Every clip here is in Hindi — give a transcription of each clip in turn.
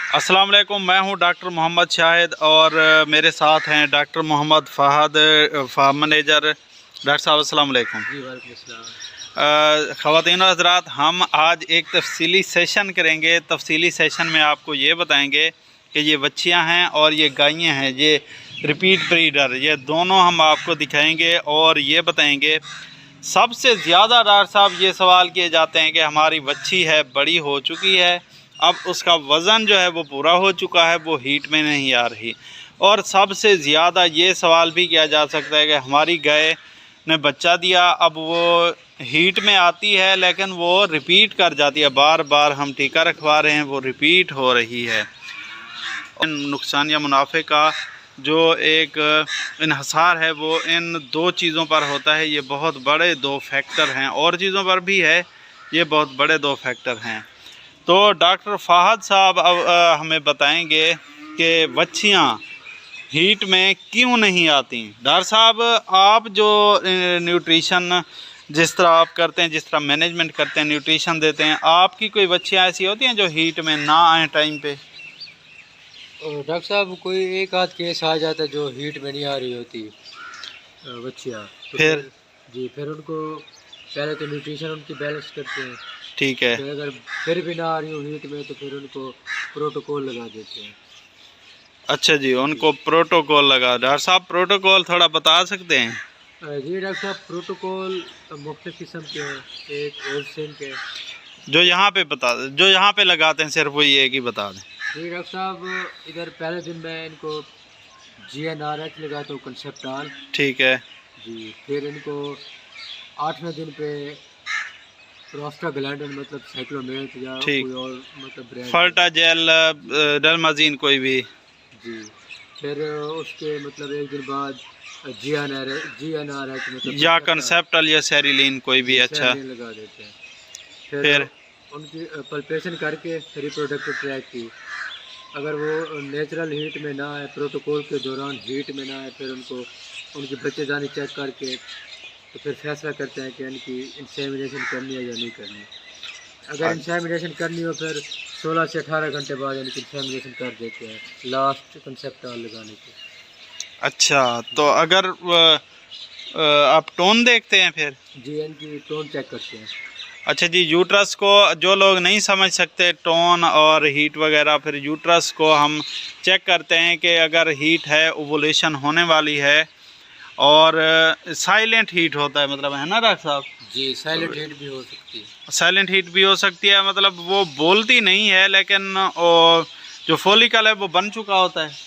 अस्सलाम वालेकुम, मैं हूं डॉक्टर मोहम्मद शाहिद और मेरे साथ हैं doctor Mohammad Fahad, farm manager. Doctor साहब अस्सलाम वालेकुम। जी वालेकुम अस्सलाम। ख़वातीन और हज़रात, हम आज एक तफसीली सेशन करेंगे। तफसीली सेशन में आपको ये बताएंगे कि ये बच्चियां हैं और ये गायें हैं, ये रिपीट ब्रीडर, ये दोनों हम आपको दिखाएंगे और ये बताएंगे। सबसे ज़्यादा डॉक्टर साहब ये सवाल किए जाते हैं कि हमारी बच्ची है, बड़ी हो चुकी है, अब उसका वज़न जो है वो पूरा हो चुका है, वो हीट में नहीं आ रही। और सबसे ज़्यादा ये सवाल भी किया जा सकता है कि हमारी गाय ने बच्चा दिया, अब वो हीट में आती है लेकिन वो रिपीट कर जाती है, बार बार हम टीका रखवा रहे हैं, वो रिपीट हो रही है। नुकसान या मुनाफे का जो एक इन्हसार है वो इन दो चीज़ों पर होता है। ये बहुत बड़े दो फैक्टर हैं, और चीज़ों पर भी है, ये बहुत बड़े दो फैक्टर हैं। तो डॉक्टर फ़हद साहब अब हमें बताएंगे कि बच्चियाँ हीट में क्यों नहीं आती। डॉक्टर साहब, आप जो न्यूट्रिशन जिस तरह आप करते हैं, जिस तरह मैनेजमेंट करते हैं, न्यूट्रिशन देते हैं, आपकी कोई बच्चियाँ ऐसी होती हैं जो हीट में ना आए टाइम पे? डॉक्टर साहब, कोई एक आध केस आ जाता है जो हीट में नहीं आ रही होती बच्चियाँ, तो फिर उनको पहले तो न्यूट्रिशन उनकी बैलेंस करते हैं। ठीक है। फिर अगर फिर भी ना आ रही हो हीट में तो फिर उनको प्रोटोकॉल लगा देते हैं। अच्छा जी, उनको प्रोटोकॉल लगा। डॉक्टर साहब, प्रोटोकॉल थोड़ा बता सकते हैं? जी डॉक्टर साहब, प्रोटोकॉल मुख्तलिफ किस्म के हैं। एक ओलसेन के जो यहाँ पे बता दें, जो यहाँ पे लगाते हैं, सिर्फ वो ये एक ही बता दें। जी डॉक्टर साहब, इधर पहले दिन मैं इनको GnRH लगाता हूँ, कंसेप्टाल। ठीक है जी, फिर इनको 8वें दिन पे प्रोस्टाग्लैंडिन मतलब साइक्लोमेट या कोई और मतलब ब्रांड, फल्टा जेल, डलमाजीन कोई भी। जी, फिर उसके मतलब एक दिन बाद GnRH मतलब या कंसेप्टल या सेरिलीन कोई भी। अच्छा, लगा देते हैं। फिर उनकी पल्पेशन करके रिप्रोडक्टिव ट्रैक की, अगर वो नेचुरल हीट में ना आए, प्रोटोकॉल के दौरान हीट में ना आए, फिर उनको उनकी बच्चेदानी चेक करके तो फिर फैसला करते हैं कि इनकी इंसेमिनेशन करनी है या नहीं करनी। अगर इंसेमिनेशन करनी हो फिर 16 से 18 घंटे बाद इनकी इंसेमिनेशन कर देते हैं लास्ट कंसेप्टाल लगाने के। अच्छा, तो अगर आप टोन देखते हैं फिर? जी, इनकी टोन चेक करते हैं। अच्छा जी, यूट्रस को जो लोग नहीं समझ सकते टोन और हीट वगैरह, फिर यूट्रस को हम चेक करते हैं कि अगर हीट है, ओवुलेशन होने वाली है, और साइलेंट हीट होता है, मतलब है ना डॉक्टर साहब? जी, साइलेंट हीट भी हो सकती है। साइलेंट हीट भी हो सकती है, मतलब वो बोलती नहीं है लेकिन जो फॉलिकल है वो बन चुका होता है।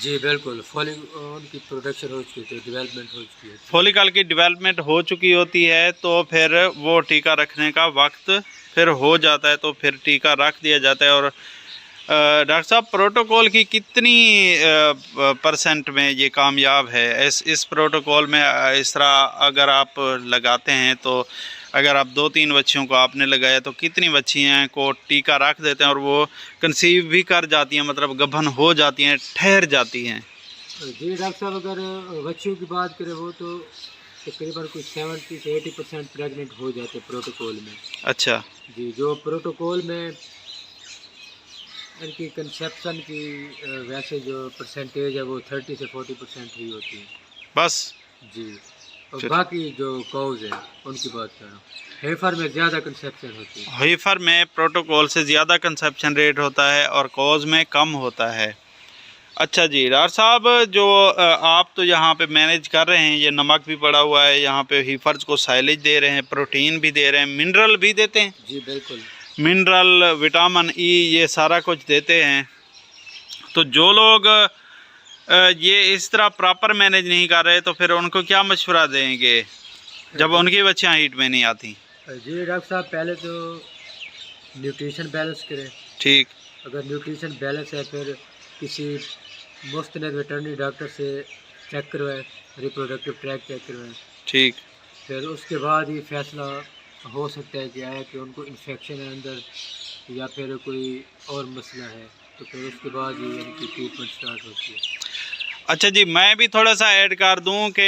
जी बिल्कुल, उनकी प्रोडक्शन हो चुकी है, डेवलपमेंट हो चुकी है, फॉलिकल की डेवलपमेंट हो चुकी होती है, तो फिर वो टीका रखने का वक्त फिर हो जाता है, तो फिर टीका रख दिया जाता है। और डॉक्टर साहब, प्रोटोकॉल की कितनी परसेंट में ये कामयाब है? इस प्रोटोकॉल में इस तरह अगर आप लगाते हैं, तो अगर आप 2-3 बच्चियों को आपने लगाया तो कितनी बच्चियाँ को टीका रख देते हैं और वो कंसीव भी कर जाती हैं, मतलब गबन हो जाती हैं, ठहर जाती हैं? जी डॉक्टर साहब, अगर बच्चियों की बात करें वो तो तकरीबन कुछ 70 से 80% प्रेगनेंट हो जाते हैं प्रोटोकॉल में। अच्छा जी, जो प्रोटोकॉल में इनकी कंसेप्शन की वैसे जो परसेंटेज है वो 30 से 40% ही होती है बस। जी, और बाकी जो काउज है उनकी बात कर रहा हूँ, हेफर में ज़्यादा कंसेप्शन होती है। हेफर में प्रोटोकॉल से ज़्यादा कंसेप्शन रेट होता है और कॉज में कम होता है। अच्छा जी डॉक्टर साहब, जो आप तो यहाँ पे मैनेज कर रहे हैं, ये नमक भी पड़ा हुआ है यहाँ पे, हीफर्स को साइलेज दे रहे हैं, प्रोटीन भी दे रहे हैं, मिनरल भी देते हैं? जी बिल्कुल, मिनरल, विटामिन ई, ये सारा कुछ देते हैं। तो जो लोग ये इस तरह प्रॉपर मैनेज नहीं कर रहे, तो फिर उनको क्या मशवरा देंगे जब उनकी बच्चियाँ हीट में नहीं आती? जी डॉक्टर साहब, पहले तो न्यूट्रिशन बैलेंस करें। ठीक। अगर न्यूट्रिशन बैलेंस है फिर किसी मुस्तनद वेटरनरी डॉक्टर से चेक करवाएं, रिप्रोडक्टिव ट्रैक चेक करवाएं। ठीक। फिर उसके बाद ही फैसला हो सकता है कि आया कि उनको इन्फेक्शन है अंदर या फिर कोई और मसला है, तो फिर उसके बाद ही उनकी ट्रीटमेंट स्टार्ट होती है। अच्छा जी, मैं भी थोड़ा सा ऐड कर दूं कि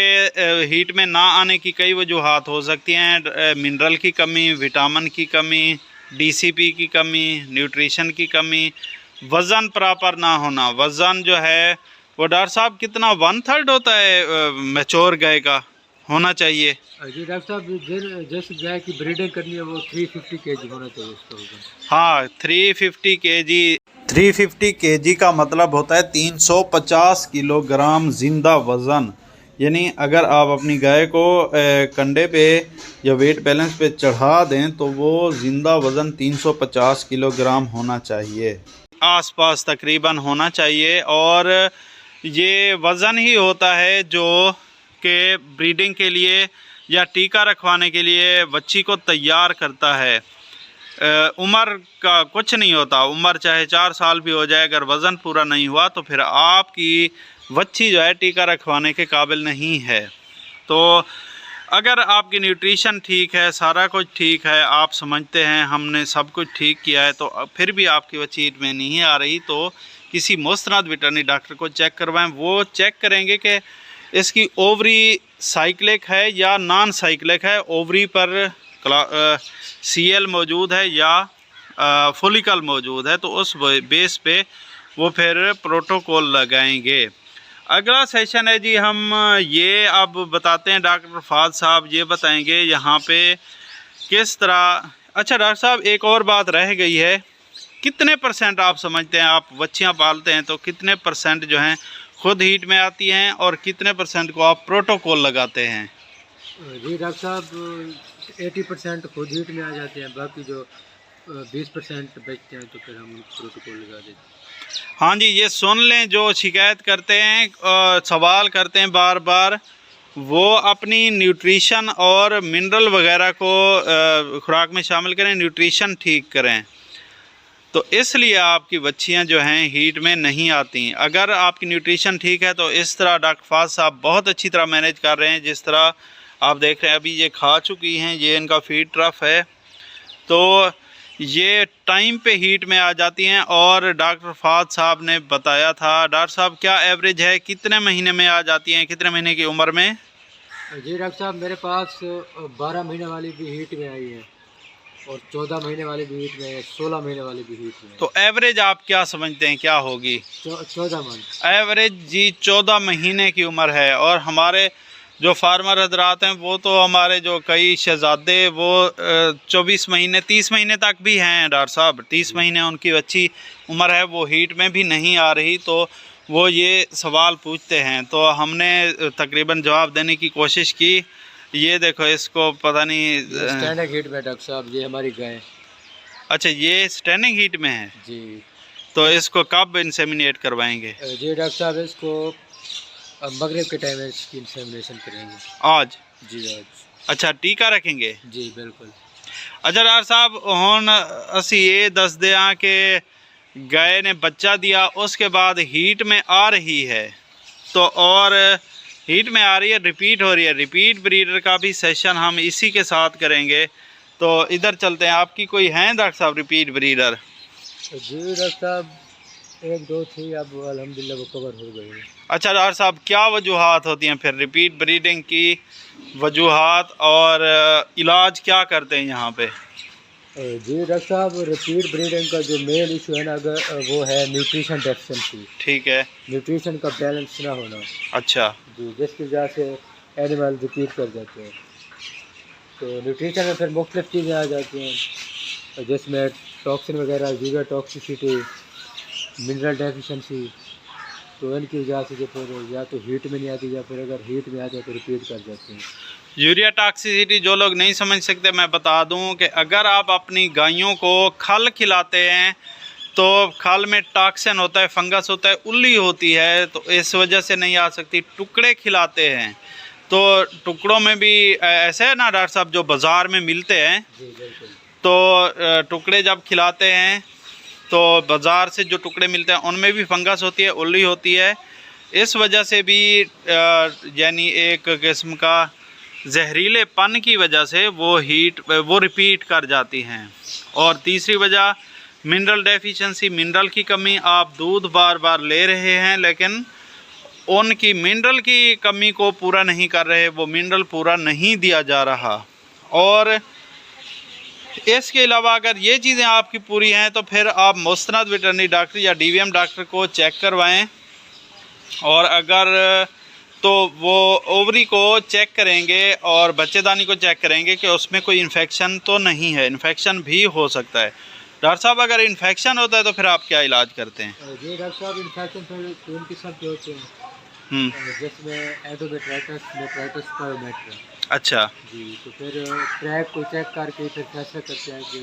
हीट में ना आने की कई वजूहात हो सकती हैं। मिनरल की कमी, विटामिन की कमी, DCP की कमी, न्यूट्रिशन की कमी, वज़न प्रॉपर ना होना, वज़न जो है वो डॉक्टर साहब कितना 1/3 होता है मैच्योर गाय का होना चाहिए? जी डॉक्टर साहब, जिस गाय की ब्रीडिंग करनी है वो 350 kg होना चाहिए उसका वजन। हाँ 350 केजी। 350 केजी का मतलब होता है 350 किलोग्राम ज़िंदा वज़न। यानी अगर आप अपनी गाय को कंडे पे या वेट बैलेंस पे चढ़ा दें तो वो ज़िंदा वज़न 350 किलोग्राम होना चाहिए, आसपास तकरीबन होना चाहिए। और ये वज़न ही होता है जो कि ब्रीडिंग के लिए या टीका रखवाने के लिए बच्ची को तैयार करता है। उम्र का कुछ नहीं होता, उम्र चाहे 4 साल भी हो जाए, अगर वज़न पूरा नहीं हुआ तो फिर आपकी बच्ची जो है टीका रखवाने के काबिल नहीं है। तो अगर आपकी न्यूट्रिशन ठीक है, सारा कुछ ठीक है, आप समझते हैं हमने सब कुछ ठीक किया है, तो फिर भी आपकी बच्ची ईद में नहीं आ रही तो किसी मुस्तनद वेटरनरी डॉक्टर को चेक करवाएं। वो चेक करेंगे कि इसकी ओवरी साइक्लिक है या नॉन साइक्लिक है, ओवरी पर सीएल मौजूद है या फोलिकल मौजूद है, तो उस बेस पे वो फिर प्रोटोकॉल लगाएंगे। अगला सेशन है जी, हम ये अब बताते हैं डॉक्टर फाद साहब ये बताएंगे यहाँ पे किस तरह। अच्छा डॉक्टर साहब, एक और बात रह गई है, कितने परसेंट आप समझते हैं, आप बच्चियाँ पालते हैं तो कितने परसेंट जो हैं खुद हीट में आती हैं और कितने परसेंट को आप प्रोटोकॉल लगाते हैं? जी डॉक्टर साहब, 80% खुद हीट में आ जाते हैं, बाकी जो 20% बचते हैं तो फिर हम प्रोटोकॉल लगा देते हैं। हाँ जी, ये सुन लें, जो शिकायत करते हैं सवाल करते हैं बार बार, वो अपनी न्यूट्रिशन और मिनरल वगैरह को खुराक में शामिल करें, न्यूट्रिशन ठीक करें, तो इसलिए आपकी बच्चियां जो हैं हीट में नहीं आती। अगर आपकी न्यूट्रिशन ठीक है तो इस तरह डॉक्टर फाज साहब बहुत अच्छी तरह मैनेज कर रहे हैं। जिस तरह आप देख रहे हैं अभी ये खा चुकी हैं, ये इनका फीड ट्रफ है, तो ये टाइम पे हीट में आ जाती हैं। और डॉक्टर फाद साहब ने बताया था, डॉक्टर साहब क्या एवरेज है, कितने महीने में आ जाती हैं, कितने महीने की उम्र में? जी डॉक्टर साहब, मेरे पास 12 महीने वाली भी हीट में आई है और 14 महीने वाली भी हीट में है, 16 महीने वाली भी हीट में है। तो एवरेज आप क्या समझते हैं क्या होगी? 14 मंथ एवरेज जी 14 महीने की उम्र है। और हमारे जो फार्मर हजरात हैं वो तो हमारे जो कई शहजादे वो 24 महीने 30 महीने तक भी हैं डॉक्टर साहब, 30 महीने उनकी अच्छी उम्र है, वो हीट में भी नहीं आ रही, तो वो ये सवाल पूछते हैं। तो हमने तकरीबन जवाब देने की कोशिश की। ये देखो इसको पता नहीं स्टैंडिंग हीट में डॉक्टर साहब, ये हमारी गाय। अच्छा, ये स्टैंडिंग हीट में है जी। तो इसको कब इंसेमिनेट करवाएंगे? जी डॉक्टर साहब, इसको मगरिब के टाइम इसकी इंसेमिनेशन करेंगे आज? जी आज। अच्छा, टीका रखेंगे? जी बिल्कुल। अच्छा डॉक्टर साहब, हुण असी ये दस दें कि गाय ने बच्चा दिया, उसके बाद हीट में आ रही है, तो और हीट में आ रही है, रिपीट हो रही है, रिपीट ब्रीडर का भी सेशन हम इसी के साथ करेंगे। तो इधर चलते हैं, आपकी कोई हैं डॉक्टर साहब रिपीट ब्रीडर? जी डॉक्टर साहब, 1-2 थी, अब अल्हम्दुलिल्लाह वो कवर हो गई है। अच्छा डॉक्टर साहब, क्या वजूहात होती हैं फिर रिपीट ब्रीडिंग की वजूहात, और इलाज क्या करते हैं यहाँ पे? जी डॉक्टर साहब, रिपीट ब्रीडिंग का जो मेन इशू है ना, अगर वो है न्यूट्रिशन डेफिशिएंसी। ठीक है। न्यूट्रिशन का बैलेंस ना होना। अच्छा जी, जिसकी वजह से एनिमल रिपीट कर जाते हैं। तो न्यूट्रिशन में फिर मुख्तलिफ चीज़ें आ जाती हैं, जिसमें टॉक्सिन वगैरह, यूरिया टॉक्सिसिटी, मिनरल डेफिशिएंसी। तो इनकी वजह से जो फिर या तो हीट में नहीं आती, या फिर अगर हीट में आ जाए तो रिपीट कर जाते हैं। यूरिया टॉक्सिसिटी जो लोग नहीं समझ सकते, मैं बता दूं कि अगर आप अपनी गायों को खल खिलाते हैं तो खल में टॉक्सिन होता है, फंगस होता है, उल्ली होती है, तो इस वजह से नहीं आ सकती। टुकड़े खिलाते हैं तो टुकड़ों में भी ऐसे है ना डॉक्टर साहब, जो बाज़ार में मिलते हैं, जी बिल्कुल। तो टुकड़े जब खिलाते हैं तो बाज़ार से जो टुकड़े मिलते हैं उनमें भी फंगस होती है, उल्ली होती है। इस वजह से भी यानी एक किस्म का जहरीलेपन की वजह से वो रिपीट कर जाती हैं। और तीसरी वजह मिनरल डेफिशिएंसी, मिनरल की कमी। आप दूध बार बार ले रहे हैं लेकिन उनकी मिनरल की कमी को पूरा नहीं कर रहे, वो मिनरल पूरा नहीं दिया जा रहा। और इसके अलावा अगर ये चीज़ें आपकी पूरी हैं तो फिर आप मुस्तनद वेटरनरी डॉक्टर या डीवीएम डॉक्टर को चेक करवाएं, और अगर तो वो ओवरी को चेक करेंगे और बच्चेदानी को चेक करेंगे कि उसमें कोई इन्फेक्शन तो नहीं है। इन्फेक्शन भी हो सकता है। डॉक्टर साहब अगर इन्फेक्शन होता है तो फिर आप क्या इलाज करते हैं? जी डॉक्टर साहब, इन्फेक्शन फिर 3 किस्म के होते हैं, जिसमें एंडोमेट्राइटिस, मेट्राइटिस, पायोमेट्रिया। अच्छा जी, तो फिर ट्रैक को चेक करके फिर फैसला करते हैं कि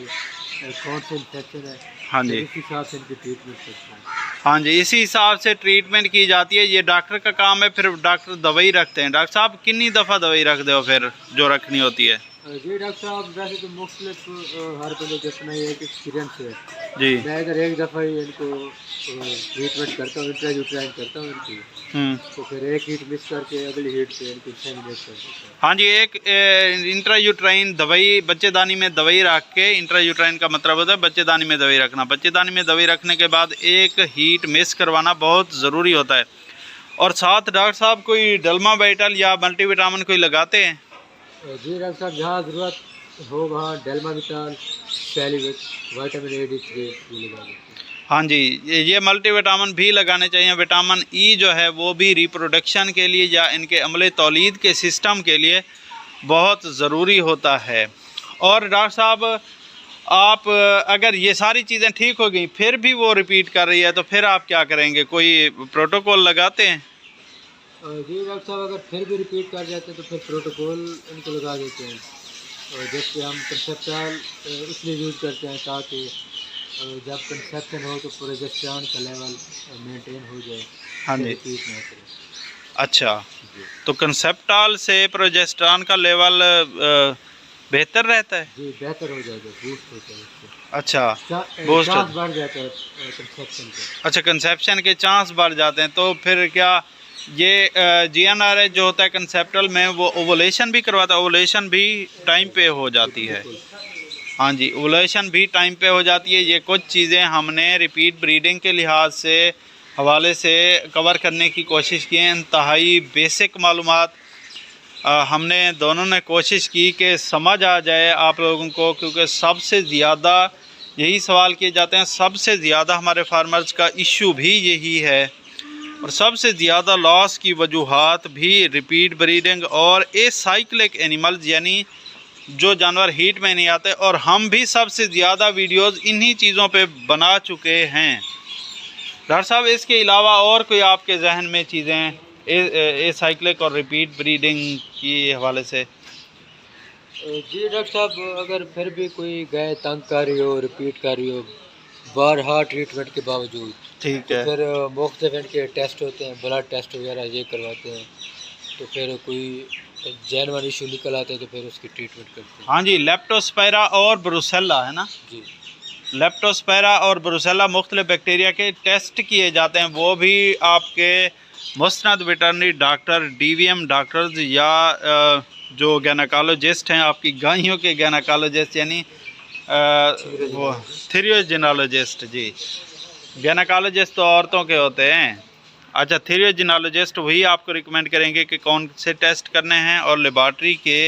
कौन सा इन्फेक्शन है। हाँ जी, इस हिसाब से इनकी ट्रीटमेंट करते हैं। हाँ जी, इसी हिसाब से ट्रीटमेंट की जाती है। ये डॉक्टर का काम है। फिर डॉक्टर दवाई रखते हैं। डॉक्टर साहब कितनी दफ़ा दवाई रख दो फिर जो रखनी होती है? जी डॉक्टर साहब, वैसे तो मुख्तलिफ हर बंदे के अपना ये एक एक्सपीरियंस है। जी, मैं इधर एक दफ़ा ही इनको ट्रीटमेंट करता हूँ, इंट्रायूट्राइन करता हूँ इनकी, तो फिर एक हीट मिस करके अगली हीट पे इनको इंसेमिनेट कर देता हूँ। हाँ जी, एक इंट्रायूट्राइन दवाई बच्चेदानी में दवाई रख के, इंट्रायूट्राइन का मतलब होता है बच्चेदानी में दवाई रखना। बच्चेदानी में दवाई रखने के बाद एक हीट मिस करवाना बहुत ज़रूरी होता है। और साथ डॉक्टर साहब कोई डल्मा वाइटल या मल्टीविटामिन कोई लगाते हैं? जी डॉक्टर साहब, जहाँ ज़रूरत हो वहाँ डेल्माविटाल, सैलिविट, विटामिन A, D3 ये लगा देते हैं। हाँ जी, ये मल्टीविटामिन भी लगाने चाहिए। विटामिन ई जो है वो भी रिप्रोडक्शन के लिए या इनके अमले तौलीद के सिस्टम के लिए बहुत ज़रूरी होता है। और डॉक्टर साहब, आप अगर ये सारी चीज़ें ठीक हो गई फिर भी वो रिपीट कर रही है तो फिर आप क्या करेंगे? कोई प्रोटोकॉल लगाते हैं? जी डॉक्टर साहब, अगर फिर भी रिपीट कर जाते हैं तो फिर प्रोटोकॉल इनको लगा देते हैं। और जैसे हम कंसेप्टाल इसलिए यूज़ करते हैं ताकि जब कंसेप्शन हो तो प्रोजेस्टेरॉन का लेवल मेंटेन हो जाए। हाँ जी, रिपीट ना करें। अच्छा, तो कंसेप्टाल से प्रोजेस्टेरॉन का लेवल बेहतर रहता है? जी, बेहतर हो जाएगा, बूस्ट होता है उससे। अच्छा, चांस बढ़ जाता है कंसेप्शन का। अच्छा, कंसेप्शन के चांस बढ़ जाते हैं। तो फिर क्या ये GnRH जो होता है कंसेप्टल में वो ओवुलेशन भी करवाता है? ओवुलेशन भी टाइम पे हो जाती है? हाँ जी, ओवुलेशन भी टाइम पे हो जाती है। ये कुछ चीज़ें हमने रिपीट ब्रीडिंग के लिहाज से हवाले से कवर करने की कोशिश की है। इंतहाई बेसिक मालूमात हमने दोनों ने कोशिश की कि समझ आ जाए आप लोगों को, क्योंकि सबसे ज़्यादा यही सवाल किए जाते हैं। सबसे ज़्यादा हमारे फार्मर्स का इशू भी यही है, और सबसे ज़्यादा लॉस की वजूहात भी रिपीट ब्रीडिंग और एसाइक्लिक एनिमल्स, यानी जो जानवर हीट में नहीं आते। और हम भी सबसे ज़्यादा वीडियोस इन्हीं चीज़ों पे बना चुके हैं। डॉक्टर साहब, इसके अलावा और कोई आपके जहन में चीज़ें एसाइक्लिक और रिपीट ब्रीडिंग के हवाले से? जी डॉक्टर साहब, अगर फिर भी कोई गाय तंग कर रही हो, रिपीट कर रही हो बारहा ट्रीटमेंट के बावजूद, ठीक तो है, फिर मुख्तलिफ इनके टेस्ट होते हैं, ब्लड टेस्ट वगैरह ये करवाते हैं। तो फिर कोई जेन्युइन इशू निकल आते हैं तो फिर उसकी ट्रीटमेंट करते हैं। हाँ जी, लेप्टोस्पायरा और ब्रुसेल्ला है ना? जी, लेप्टोस्पायरा और ब्रुसेल्ला मुख्तलिफ बैक्टीरिया के टेस्ट किए जाते हैं। वो भी आपके मुस्तनद वेटरनरी डॉक्टर, DVM डॉक्टर्स या जो गैनाकोलॉजिस्ट हैं, आपकी गायों के गैनाकोलॉजिस्ट, यानी वो थीरियोजिनोलॉजिस्ट। जी, गैनाकोलॉजिस्ट तो औरतों के होते हैं। अच्छा, थीरियोजिनोलॉजिस्ट वही आपको रिकमेंड करेंगे कि कौन से टेस्ट करने हैं, और लेबॉर्ट्री के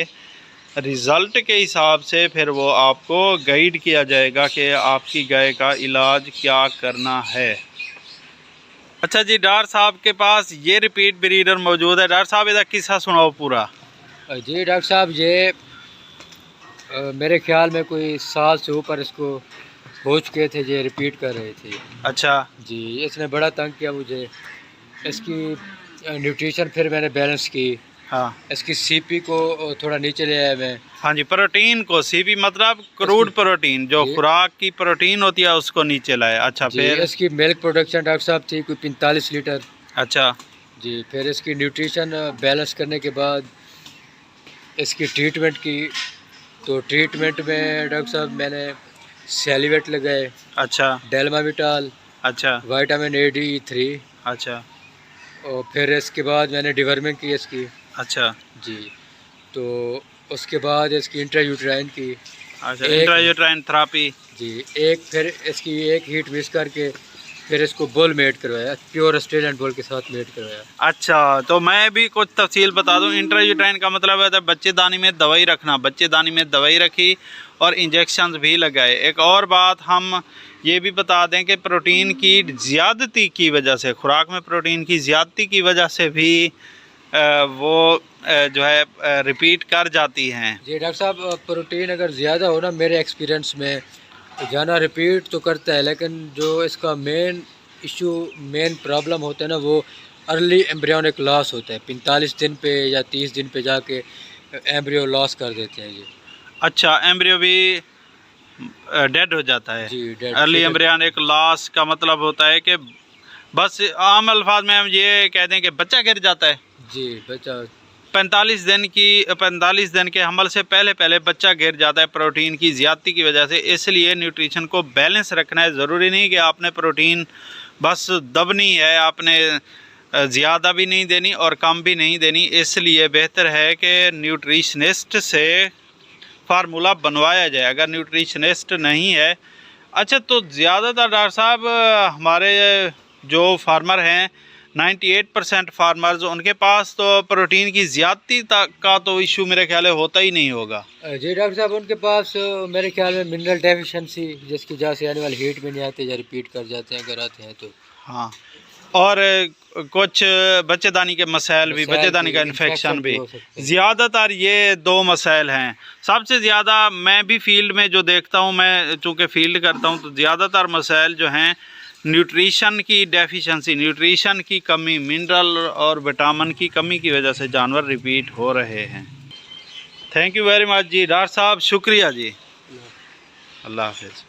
रिज़ल्ट के हिसाब से फिर वो आपको गाइड किया जाएगा कि आपकी गाय का इलाज क्या करना है। अच्छा जी, डॉक्टर साहब के पास ये रिपीट ब्रीडर मौजूद है। डॉक्टर साहब, इसका किस्सा सुनाओ पूरा। जी डॉक्टर साहब, ये मेरे ख्याल में कोई साल से ऊपर इसको हो चुके थे, ये रिपीट कर रहे थे। अच्छा जी, इसने बड़ा तंग किया मुझे। इसकी न्यूट्रिशन फिर मैंने बैलेंस की। हाँ, इसकी CP को थोड़ा नीचे ले आया मैं। हाँ जी, प्रोटीन को CP मतलब क्रूड प्रोटीन, जो जी। खुराक की प्रोटीन होती है उसको नीचे लाए। अच्छा, जी, फिर? इसकी मिल्क प्रोडक्शन डॉक्टर साहब थी कोई 45 लीटर। अच्छा जी, फिर इसकी न्यूट्रिशन बैलेंस करने के बाद इसकी ट्रीटमेंट की। तो ट्रीटमेंट में डॉक्टर साहब मैंने सैलिवेट लगाए, अच्छा डेल्माविटाल, अच्छा विटामिन A, D3, अच्छा और फिर इसके बाद मैंने डिवर्मिंग की इसकी। अच्छा जी, तो उसके बाद इसकी इंट्रायूट्राइन की। अच्छा, इंट्रायूट्राइन थेरेपी। जी, फिर इसकी एक हीट मिस करके फिर इसको बुल मेट करवाया, प्योर ऑस्ट्रेलियन बुल के साथ मेट करवाया। अच्छा, तो मैं भी कुछ तफसील बता दूं। इंट्रायूट्राइन का मतलब है बच्चेदानी में दवाई रखना। बच्चेदानी में दवाई रखी और इंजेक्शन भी लगाए। एक और बात हम ये भी बता दें कि प्रोटीन की ज़्यादती की वजह से, खुराक में प्रोटीन की ज़्यादती की वजह से भी वो जो है रिपीट कर जाती हैं। जी डॉक्टर साहब, प्रोटीन अगर ज़्यादा हो ना, मेरे एक्सपीरियंस में जाना रिपीट तो करता है, लेकिन जो इसका मेन इशू, मेन प्रॉब्लम होता है ना, वो अर्ली एम्ब्रियोनिक लॉस होता है। 45 दिन पे या 30 दिन पे जाके एम्ब्रियो लॉस कर देते हैं जी। अच्छा, एम्ब्रियो भी डेड हो जाता है। जी डेड। अर्ली एम्ब्रियोनिक लॉस का मतलब होता है कि बस आम अल्फाज में हम ये कह दें कि बच्चा गिर जाता है। जी बच्चा 45 दिन के हमल से पहले पहले बच्चा गिर जाता है प्रोटीन की ज़्यादती की वजह से। इसलिए न्यूट्रिशन को बैलेंस रखना है। ज़रूरी नहीं कि आपने प्रोटीन बस दबनी है, आपने ज़्यादा भी नहीं देनी और कम भी नहीं देनी। इसलिए बेहतर है कि न्यूट्रिशनिस्ट से फार्मूला बनवाया जाए, अगर न्यूट्रिशनिस्ट नहीं है। अच्छा, तो ज़्यादातर डॉक्टर साहब हमारे जो फार्मर हैं, 98% फार्मर्स, उनके पास तो प्रोटीन की ज़्यादती का तो इशू मेरे ख्याल में होता ही नहीं होगा। जी डॉक्टर साहब, उनके पास मेरे ख्याल में मिनरल डेफिशिएंसी, जिसकी वजह से एनिमल हीट में नहीं आते या रिपीट कर जाते हैं, अगर आते हैं तो। हाँ, और कुछ बच्चेदानी के मसाइल भी, बच्चेदानी का इन्फेक्शन भी। ज़्यादातर ये 2 मसाइल हैं सबसे ज़्यादा। मैं भी फील्ड में जो देखता हूँ, मैं चूँकि फील्ड करता हूँ, तो ज़्यादातर मसाइल जो हैं न्यूट्रिशन की डेफिशिएंसी, न्यूट्रिशन की कमी, मिनरल और विटामिन की कमी की वजह से जानवर रिपीट हो रहे हैं। थैंक यू वेरी मच जी डॉक्टर साहब, शुक्रिया जी। अल्लाह हाफिज़।